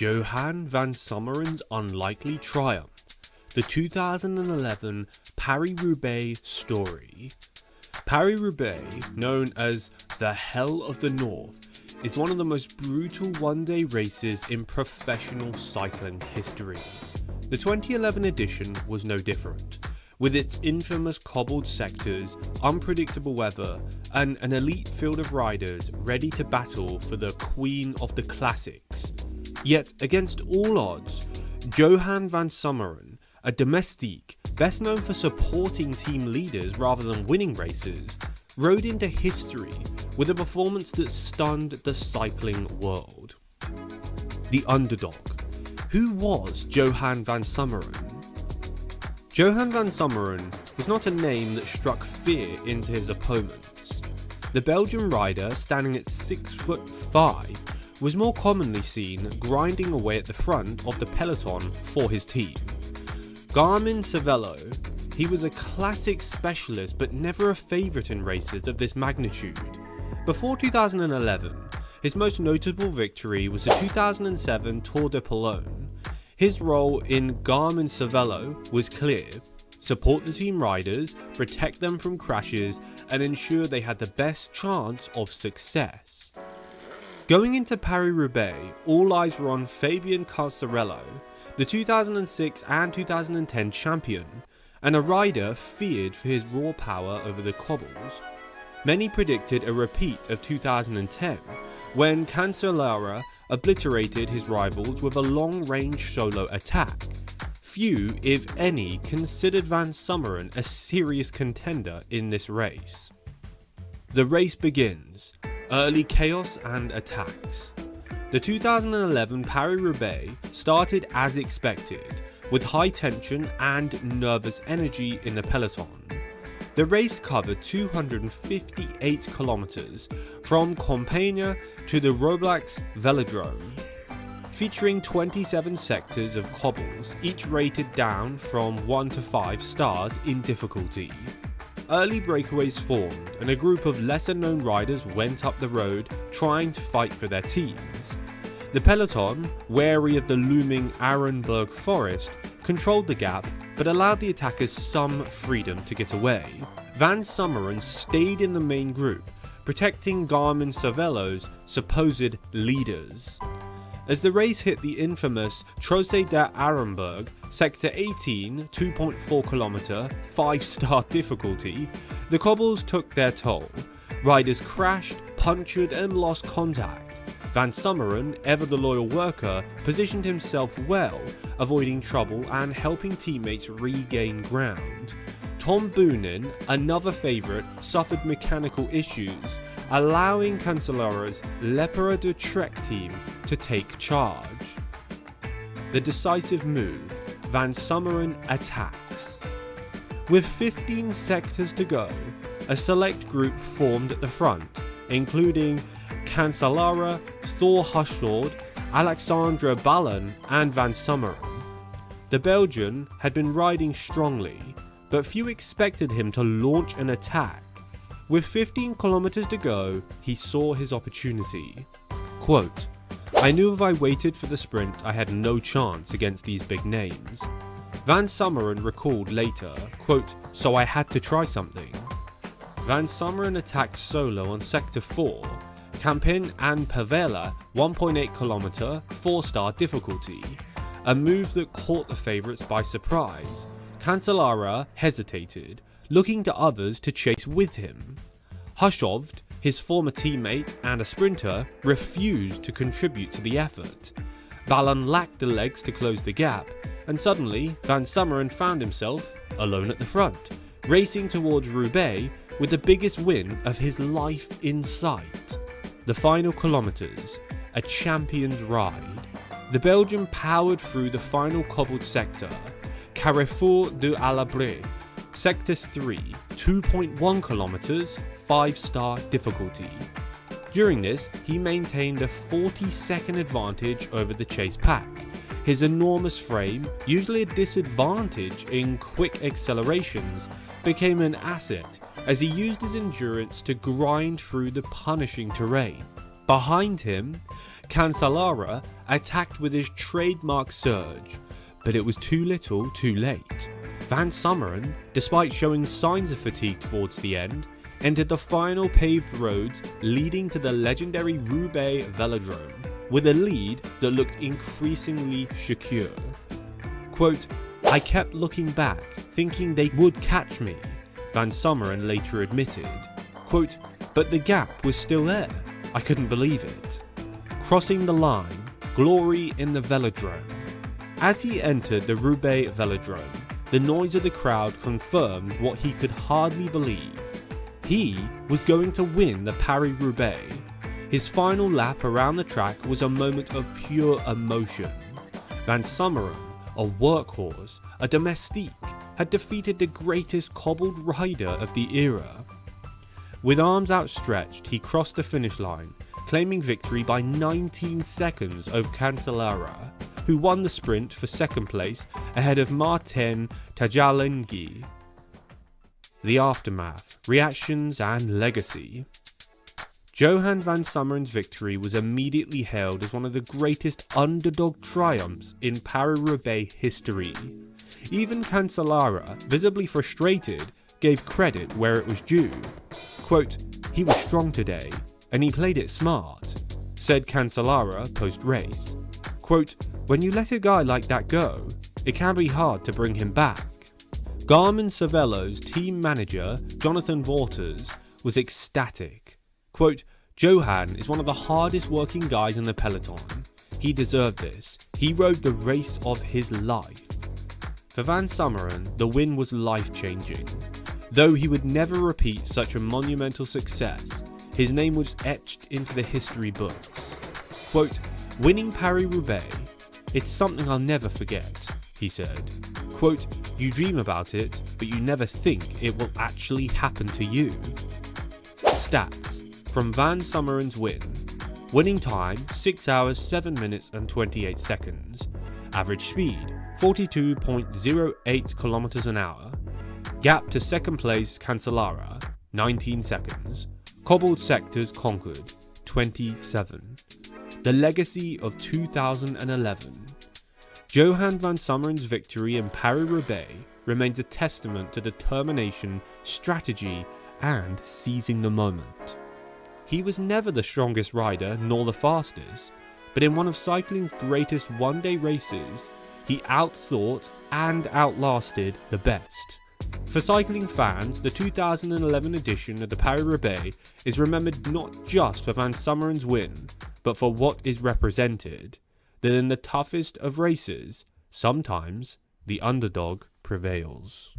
Johan van Sommeren's unlikely triumph, the 2011 Paris-Roubaix story. Paris-Roubaix, known as the Hell of the North, is one of the most brutal one-day races in professional cycling history. The 2011 edition was no different, with its infamous cobbled sectors, unpredictable weather, and an elite field of riders ready to battle for the Queen of the Classics. Yet, against all odds, Johan van Sommeren, a domestique best known for supporting team leaders rather than winning races, rode into history with a performance that stunned the cycling world. The Underdog. Who was Johan van Sommeren? Johan van Sommeren was not a name that struck fear into his opponents. The Belgian rider, standing at 6'5", was more commonly seen grinding away at the front of the peloton for his team. Garmin Cervelo, he was a classic specialist but never a favourite in races of this magnitude. Before 2011, his most notable victory was the 2007 Tour de Pologne. His role in Garmin Cervelo was clear: support the team riders, protect them from crashes, and ensure they had the best chance of success. Going into Paris-Roubaix, all eyes were on Fabien Carsarello, the 2006 and 2010 champion, and a rider feared for his raw power over the cobbles. Many predicted a repeat of 2010, when Cancellara obliterated his rivals with a long-range solo attack. Few, if any, considered van Sommeren a serious contender in this race. The race begins. Early chaos and attacks. The 2011 Paris-Roubaix started as expected, with high tension and nervous energy in the peloton. The race covered 258 kilometers from Compiègne to the Roblax velodrome, featuring 27 sectors of cobbles, each rated down from 1 to 5 stars in difficulty. Early breakaways formed, and a group of lesser-known riders went up the road trying to fight for their teams. The peloton, wary of the looming Arenberg forest, controlled the gap but allowed the attackers some freedom to get away. Van Sommeren stayed in the main group, protecting Garmin Cervelo's supposed leaders. As the race hit the infamous Trosse der Arenberg, Sector 18, 2.4 km, 5-star difficulty, the cobbles took their toll. Riders crashed, punctured and lost contact. Van Sommeren, ever the loyal worker, positioned himself well, avoiding trouble and helping teammates regain ground. Tom Boonen, another favourite, suffered mechanical issues, allowing Cancellara's Lepera de Trek team to take charge. The decisive move, van Sommeren attacks. With 15 sectors to go, a select group formed at the front, including Cancellara, Thor Hushovd, Alexandre Ballon and van Sommeren. The Belgian had been riding strongly, but few expected him to launch an attack. With 15 kilometers to go, he saw his opportunity. Quote, "I knew if I waited for the sprint I had no chance against these big names." Van Sommeren recalled later, quote, "So I had to try something." Van Sommeren attacked solo on Sector 4, Campin and Pavela, 1.8 km, 4-star difficulty, a move that caught the favourites by surprise. Cancellara hesitated, looking to others to chase with him. Hushovd, his former teammate and a sprinter, refused to contribute to the effort. Ballon lacked the legs to close the gap, and suddenly Van Sommeren found himself alone at the front, racing towards Roubaix with the biggest win of his life in sight. The final kilometers, a champion's ride. The Belgian powered through the final cobbled sector, Carrefour de Alabre, Sector 3, 2.1 kilometers, 5-star difficulty. During this, he maintained a 40-second advantage over the chase pack. His enormous frame, usually a disadvantage in quick accelerations, became an asset as he used his endurance to grind through the punishing terrain. Behind him, Cancellara attacked with his trademark surge, but it was too little too late. Van Someren, despite showing signs of fatigue towards the end, entered the final paved roads leading to the legendary Roubaix velodrome, with a lead that looked increasingly secure. Quote, "I kept looking back, thinking they would catch me," Van Someren later admitted. Quote, "But the gap was still there. I couldn't believe it." Crossing the line, glory in the velodrome. As he entered the Roubaix velodrome, the noise of the crowd confirmed what he could hardly believe. He was going to win the Paris-Roubaix. His final lap around the track was a moment of pure emotion. Van Someren, a workhorse, a domestique, had defeated the greatest cobbled rider of the era. With arms outstretched, he crossed the finish line, claiming victory by 19 seconds over Cancellara, who won the sprint for second place ahead of Martin Tajalenghi. The aftermath, reactions and legacy. Johan van Someren's victory was immediately hailed as one of the greatest underdog triumphs in Paris-Roubaix history. Even Cancellara, visibly frustrated, gave credit where it was due. Quote, "He was strong today, and he played it smart," said Cancellara post-race. Quote, "When you let a guy like that go, it can be hard to bring him back." Garmin Cervelo's team manager, Jonathan Waters, was ecstatic. Quote, "Johan is one of the hardest working guys in the peloton. He deserved this. He rode the race of his life." For Van Someren, the win was life-changing. Though he would never repeat such a monumental success, his name was etched into the history books. Quote, "Winning Paris-Roubaix, it's something I'll never forget," he said. Quote, "You dream about it, but you never think it will actually happen to you." Stats from Van Someren's win. Winning time 6 hours 7 minutes and 28 seconds. Average speed 42.08 kilometers an hour. Gap to second place Cancellara 19 seconds. Cobbled sectors conquered 27. The legacy of 2011. Johan van Someren's victory in Paris-Roubaix remains a testament to determination, strategy, and seizing the moment. He was never the strongest rider nor the fastest, but in one of cycling's greatest one-day races, he outthought and outlasted the best. For cycling fans, the 2011 edition of the Paris-Roubaix is remembered not just for Van Someren's win, but for what is represented, that in the toughest of races, sometimes the underdog prevails.